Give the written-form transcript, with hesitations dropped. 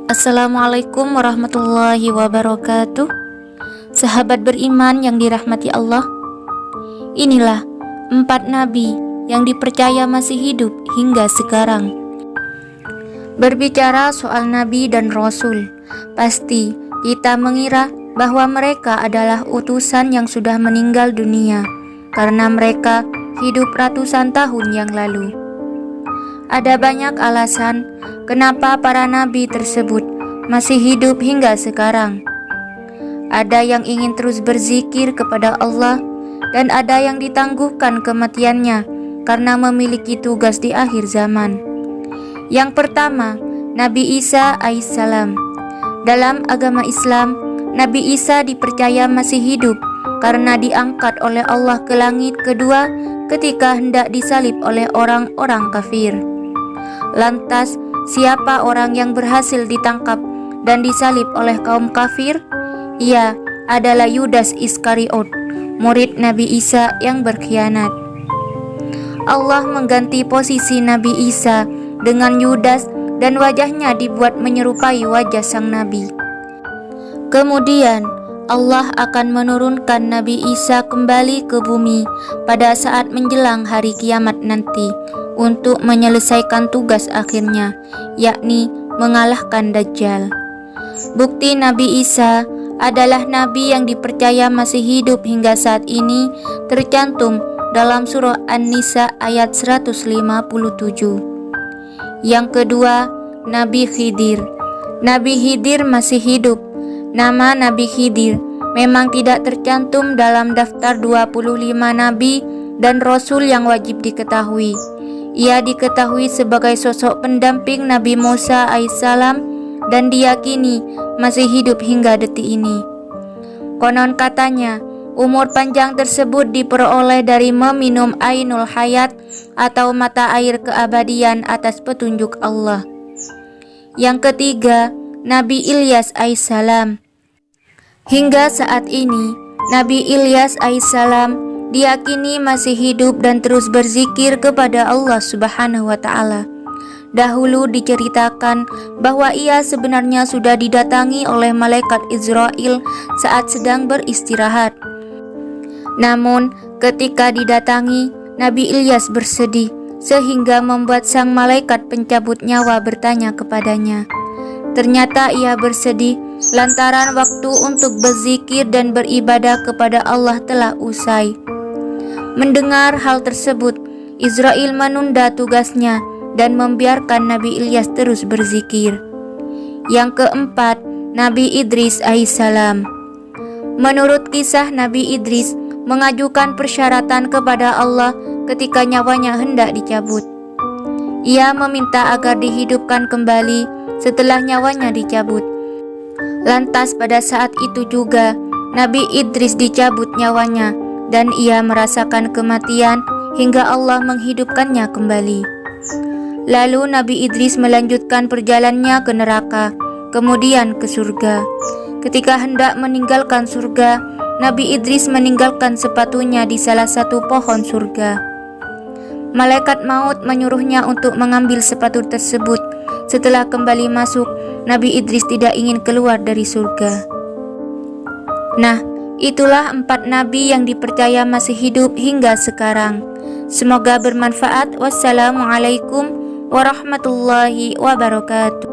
Assalamualaikum warahmatullahi wabarakatuh. Sahabat beriman yang dirahmati Allah, inilah 4 nabi yang dipercaya masih hidup hingga sekarang. Berbicara soal nabi dan rasul, pasti kita mengira bahwa mereka adalah utusan yang sudah meninggal dunia karena mereka hidup ratusan tahun yang lalu. Ada banyak alasan kenapa para nabi tersebut masih hidup hingga sekarang. Ada yang ingin terus berzikir kepada Allah, dan ada yang ditangguhkan kematiannya karena memiliki tugas di akhir zaman. Yang pertama, Nabi Isa alaihissalam. Dalam agama Islam, Nabi Isa dipercaya masih hidup karena diangkat oleh Allah ke langit kedua ketika hendak disalib oleh orang-orang kafir. Lantas, siapa orang yang berhasil ditangkap dan disalib oleh kaum kafir? Ia adalah Yudas Iskariot, murid Nabi Isa yang berkhianat. Allah mengganti posisi Nabi Isa dengan Yudas dan wajahnya dibuat menyerupai wajah sang Nabi. Kemudian Allah akan menurunkan Nabi Isa kembali ke bumi pada saat menjelang hari kiamat nanti untuk menyelesaikan tugas akhirnya, yakni mengalahkan Dajjal. Bukti Nabi Isa adalah nabi yang dipercaya masih hidup hingga saat ini tercantum dalam surah An-Nisa ayat 157. Yang kedua, Nabi Khidir. Nabi Khidir masih hidup. Nama Nabi Khidir memang tidak tercantum dalam daftar 25 nabi dan rasul yang wajib diketahui. Ia diketahui sebagai sosok pendamping Nabi Musa alaihissalam dan diyakini masih hidup hingga detik ini. Konon katanya, umur panjang tersebut diperoleh dari meminum ainul hayat atau mata air keabadian atas petunjuk Allah. Yang ketiga, Nabi Ilyas alaihissalam. Hingga saat ini, Nabi Ilyas alaihissalam diyakini masih hidup dan terus berzikir kepada Allah Subhanahu wa Ta'ala. Dahulu diceritakan bahwa ia sebenarnya sudah didatangi oleh malaikat Israel saat sedang beristirahat. Namun ketika didatangi, Nabi Ilyas bersedih sehingga membuat sang malaikat pencabut nyawa bertanya kepadanya. Ternyata ia bersedih lantaran waktu untuk berzikir dan beribadah kepada Allah telah usai. Mendengar hal tersebut, Israel menunda tugasnya dan membiarkan Nabi Ilyas terus berzikir. Yang keempat, Nabi Idris alaihissalam. Menurut kisah, Nabi Idris mengajukan persyaratan kepada Allah ketika nyawanya hendak dicabut. Ia meminta agar dihidupkan kembali setelah nyawanya dicabut. Lantas pada saat itu juga Nabi Idris dicabut nyawanya dan ia merasakan kematian hingga Allah menghidupkannya kembali. Lalu Nabi Idris melanjutkan perjalanannya ke neraka, kemudian ke surga. Ketika hendak meninggalkan surga, Nabi Idris meninggalkan sepatunya di salah satu pohon surga. Malaikat maut menyuruhnya untuk mengambil sepatu tersebut. Setelah kembali masuk, Nabi Idris tidak ingin keluar dari surga. Nah, itulah 4 nabi yang dipercaya masih hidup hingga sekarang. Semoga bermanfaat. Wassalamualaikum warahmatullahi wabarakatuh.